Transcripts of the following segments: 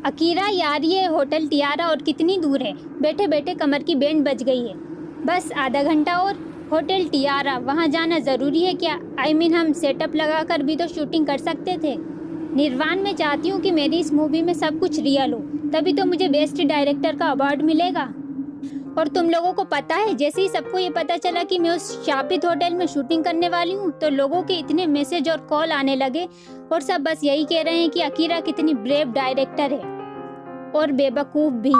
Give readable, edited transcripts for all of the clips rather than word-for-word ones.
Akira यार, ये hotel Tiara और कितनी दूर है? बैठे बैठे कमर की बैंड बज गई है। बस आधा घंटा और। होटल टियारा, वहाँ जाना ज़रूरी है क्या? हम सेटअप लगाकर भी तो शूटिंग कर सकते थे। निर्वाण, मैं चाहती हूँ कि मेरी इस मूवी में सब कुछ रियल हो, तभी तो मुझे बेस्ट डायरेक्टर का अवार्ड मिलेगा। और तुम लोगों को पता है, जैसे ही सबको ये पता चला कि मैं उस शापित होटल में शूटिंग करने वाली हूँ, तो लोगों के इतने मैसेज और कॉल आने लगे और सब बस यही कह रहे हैं कि अकीरा कितनी ब्रेव डायरेक्टर है और बेवकूफ भी।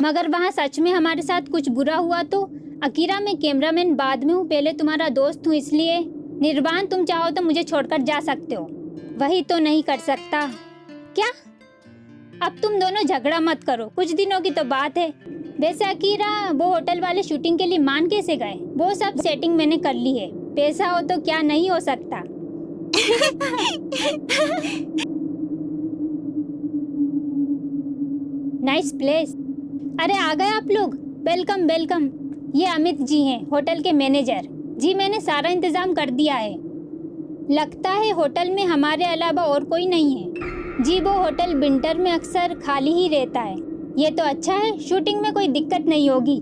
मगर वहाँ सच में हमारे साथ कुछ बुरा हुआ तो? अकीरा, मैं कैमरामैन बाद में हूँ, पहले तुम्हारा दोस्त हूँ, इसलिए। निर्वाण, तुम चाहो तो मुझे छोड़कर जा सकते हो। वही तो नहीं कर सकता क्या? अब तुम दोनों झगड़ा मत करो, कुछ दिनों की तो बात है। वैसे अकीरा, वो होटल वाले शूटिंग के लिए मान कैसे गए? वो सब सेटिंग मैंने कर ली है। पैसा हो तो क्या नहीं हो सकता। Nice place. अरे आ गए आप लोग, वेलकम वेलकम। ये अमित जी हैं, होटल के मैनेजर। जी, मैंने सारा इंतजाम कर दिया है। लगता है होटल में हमारे अलावा और कोई नहीं है। जी, वो होटल विंटर में अक्सर खाली ही रहता है। ये तो अच्छा है, शूटिंग में कोई दिक्कत नहीं होगी।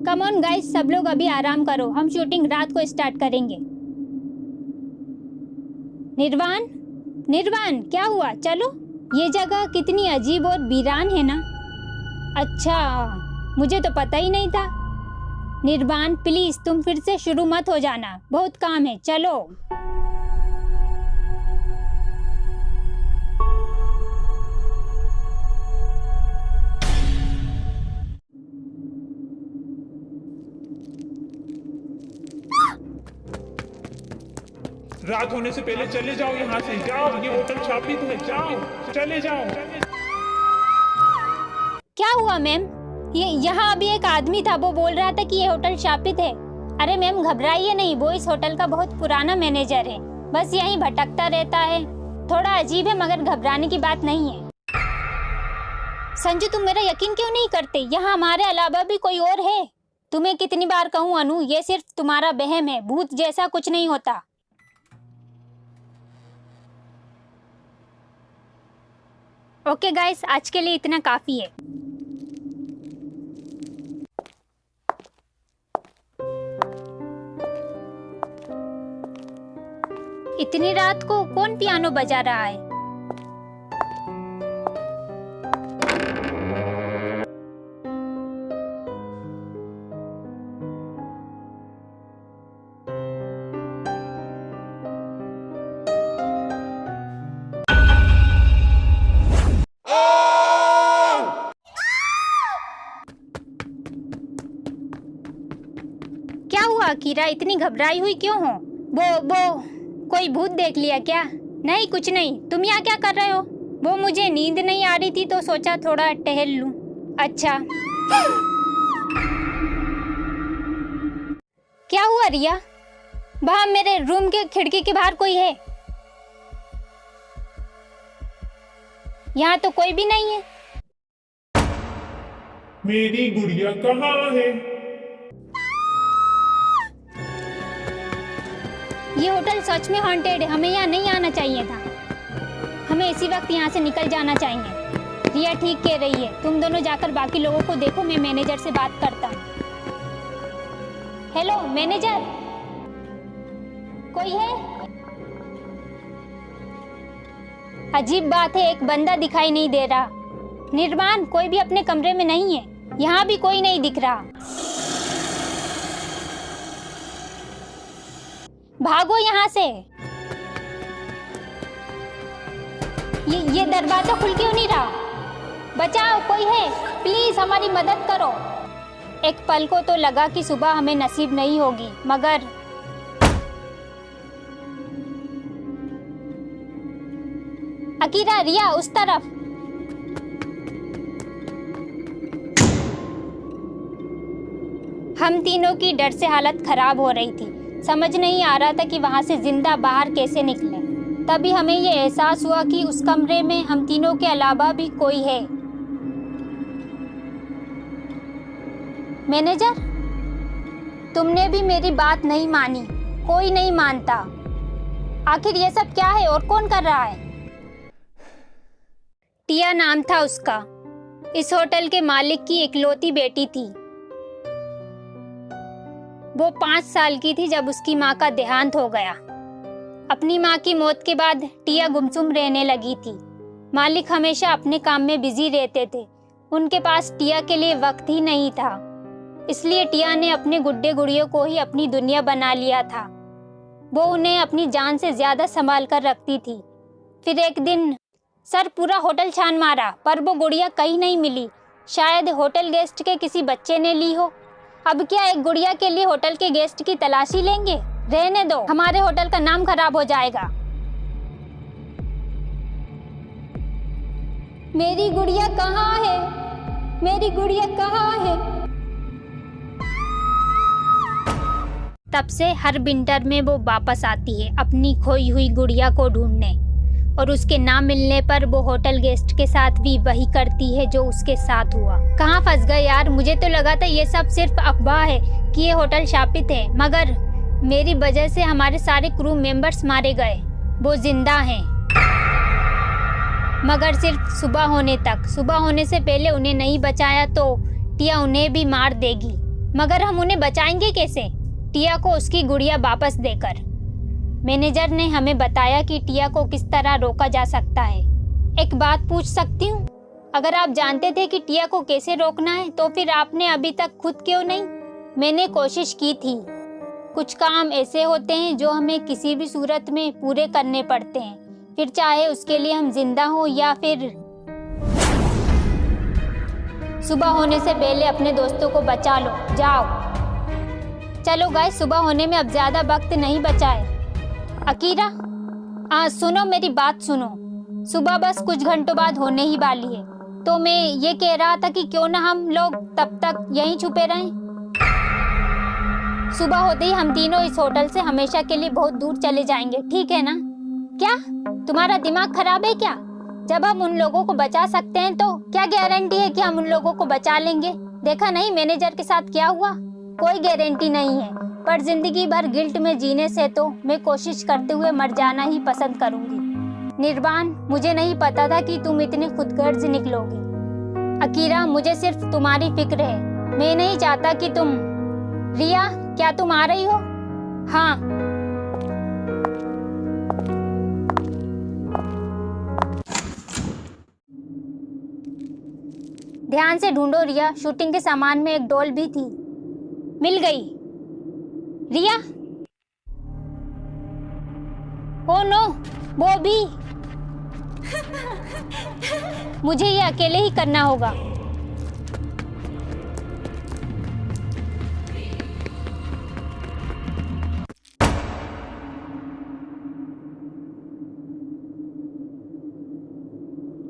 कम ऑन गाइस, सब लोग अभी आराम करो, हम शूटिंग रात को स्टार्ट करेंगे। निर्वाण, निर्वाण, क्या हुआ? चलो। ये जगह कितनी अजीब और वीरान है ना। अच्छा, मुझे तो पता ही नहीं था। निर्वाण प्लीज, तुम फिर से शुरू मत हो जाना, बहुत काम है, चलो। रात होने से पहले चले जाओ यहाँ से, जाओ, ये होटल शापित है, जाओ, चले जाओ। क्या हुआ मैम? ये यहाँ अभी एक आदमी था, वो बोल रहा था कि ये होटल शापित है। अरे मैम, घबराइए नहीं, वो इस होटल का बहुत पुराना मैनेजर है, बस यहीं भटकता रहता है। थोड़ा अजीब है, मगर घबराने की बात नहीं है। संजू, तुम मेरा यकीन क्यों नहीं करते? यहाँ हमारे अलावा भी कोई और है। तुम्हें कितनी बार कहूँ अनु, ये सिर्फ तुम्हारा वहम है, भूत जैसा कुछ नहीं होता। ओके गाइस, आज के लिए इतना काफी है। इतनी रात को कौन पियानो बजा रहा है? क्या हुआ अकीरा, इतनी घबराई हुई क्यों हो? वो कोई भूत देख लिया क्या? नहीं, कुछ नहीं। तुम यहाँ क्या कर रहे हो? वो मुझे नींद नहीं आ रही थी तो सोचा थोड़ा टहल लूं। अच्छा। क्या हुआ रिया? वहाँ मेरे रूम के खिड़की के बाहर कोई है? यहाँ तो कोई भी नहीं है। मेरी गुड़िया कहाँ है? ये होटल सच में हॉन्टेड है, हमें यहाँ नहीं आना चाहिए था। हमें इसी वक्त यहाँ से निकल जाना चाहिए। रिया ठीक कह रही है, तुम दोनों जाकर बाकी लोगों को देखो, मैं मैनेजर से बात करता हूँ। हेलो मैनेजर, कोई है? अजीब बात है, एक बंदा दिखाई नहीं दे रहा। निर्वाण, कोई भी अपने कमरे में नहीं है। यहाँ भी कोई नहीं दिख रहा। भागो यहाँ से। ये दरवाजा खुल क्यों नहीं रहा? बचाओ, कोई है? प्लीज हमारी मदद करो। एक पल को तो लगा कि सुबह हमें नसीब नहीं होगी, मगर अकीरा, रिया, उस तरफ। हम तीनों की डर से हालत खराब हो रही थी। समझ नहीं आ रहा था कि वहां से जिंदा बाहर कैसे निकले। तभी हमें ये एहसास हुआ कि उस कमरे में हम तीनों के अलावा भी कोई है। मैनेजर, तुमने भी मेरी बात नहीं मानी। कोई नहीं मानता। आखिर ये सब क्या है और कौन कर रहा है? टिया नाम था उसका। इस होटल के मालिक की इकलौती बेटी थी। वो 5 साल की थी जब उसकी माँ का देहांत हो गया। अपनी माँ की मौत के बाद टिया गुमसुम रहने लगी थी। मालिक हमेशा अपने काम में बिजी रहते थे। उनके पास टिया के लिए वक्त ही नहीं था। इसलिए टिया ने अपने गुड्डे गुड़ियों को ही अपनी दुनिया बना लिया था। वो उन्हें अपनी जान से ज्यादा संभाल कर रखती थी। फिर एक दिन सर पूरा होटल छान मारा, पर वो गुड़िया कहीं नहीं मिली। शायद होटल गेस्ट के किसी बच्चे ने ली हो। अब क्या एक गुड़िया के लिए होटल के गेस्ट की तलाशी लेंगे? रहने दो, हमारे होटल का नाम खराब हो जाएगा। मेरी गुड़िया कहाँ है? मेरी गुड़िया कहाँ है? तब से हर विंटर में वो वापस आती है अपनी खोई हुई गुड़िया को ढूंढने, और उसके ना मिलने पर वो होटल गेस्ट के साथ भी वही करती है जो उसके साथ हुआ। कहाँ फंस गए यार? मुझे तो लगा था ये सब सिर्फ अफवाह है कि ये होटल शापित है, मगर मेरी वजह से हमारे सारे क्रू मेंबर्स मारे गए। वो जिंदा हैं, मगर सिर्फ सुबह होने तक। सुबह होने से पहले उन्हें नहीं बचाया तो टिया उन्हें भी मार देगी। मगर हम उन्हें बचाएंगे कैसे? टिया को उसकी गुड़िया वापस देकर। मैनेजर ने हमें बताया कि टिया को किस तरह रोका जा सकता है। एक बात पूछ सकती हूँ? अगर आप जानते थे कि टिया को कैसे रोकना है तो फिर आपने अभी तक खुद क्यों नहीं? मैंने कोशिश की थी। कुछ काम ऐसे होते हैं जो हमें किसी भी सूरत में पूरे करने पड़ते हैं, फिर चाहे उसके लिए हम जिंदा हो या फिर। सुबह होने से पहले अपने दोस्तों को बचा लो, जाओ। चलो गाइस, सुबह होने में अब ज्यादा वक्त नहीं बचा है। अकीरा, सुनो मेरी बात सुनो। सुबह बस कुछ घंटों बाद होने ही वाली है, तो मैं ये कह रहा था कि क्यों ना हम लोग तब तक यहीं छुपे रहें। सुबह होते ही हम तीनों इस होटल से हमेशा के लिए बहुत दूर चले जाएंगे, ठीक है ना? क्या तुम्हारा दिमाग खराब है क्या? जब हम उन लोगों को बचा सकते हैं तो क्या गारंटी है कि हम उन लोगों को बचा लेंगे? देखा नहीं मैनेजर के साथ क्या हुआ? कोई गारंटी नहीं है, पर जिंदगी भर गिल्ट में जीने से तो मैं कोशिश करते हुए मर जाना ही पसंद करूंगी। निर्वाण, मुझे नहीं पता था कि तुम इतनी खुदगर्ज निकलोगी। अकीरा, मुझे सिर्फ तुम्हारी फिक्र है। मैं नहीं चाहता कि तुम। रिया, क्या तुम आ रही हो? हाँ। ध्यान से ढूंढो रिया, शूटिंग के सामान में एक डॉल भी थी। मिल गई। रिया, ओ नो, वो भी। मुझे ये अकेले ही करना होगा।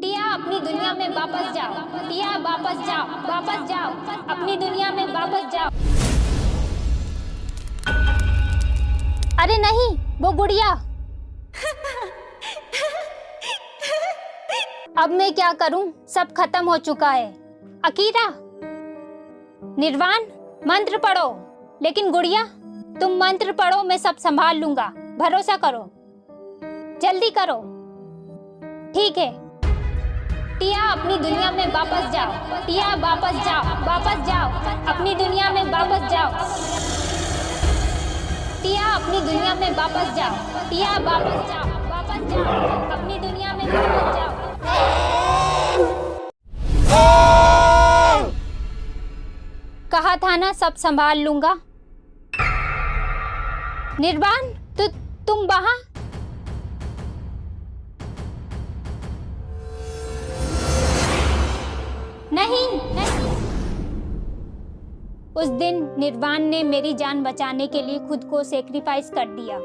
टिया, अपनी दुनिया में वापस जाओ। टिया, वापस जाओ, वापस जाओ, अपनी दुनिया में वापस जाओ। अरे नहीं, वो गुड़िया। अब मैं क्या करूं? सब खत्म हो चुका है। अकीरा, निर्वाण, मंत्र पढ़ो। लेकिन गुड़िया, तुम मंत्र पढ़ो, मैं सब संभाल लूंगा। भरोसा करो, जल्दी करो। ठीक है। टिया, अपनी दुनिया में वापस जाओ। टिया, वापस जाओ, वापस जाओ, अपनी दुनिया में वापस जाओ। टिया, अपनी दुनिया में वापस जाओ। टिया, वापस जाओ, वापस जाओ, अपनी दुनिया में वापस जाओ। कहा था ना सब संभाल लूंगा। निर्वाण, तुम वहां? नहीं, नहीं। उस दिन निर्वाण ने मेरी जान बचाने के लिए खुद को सेक्रीफाइस कर दिया।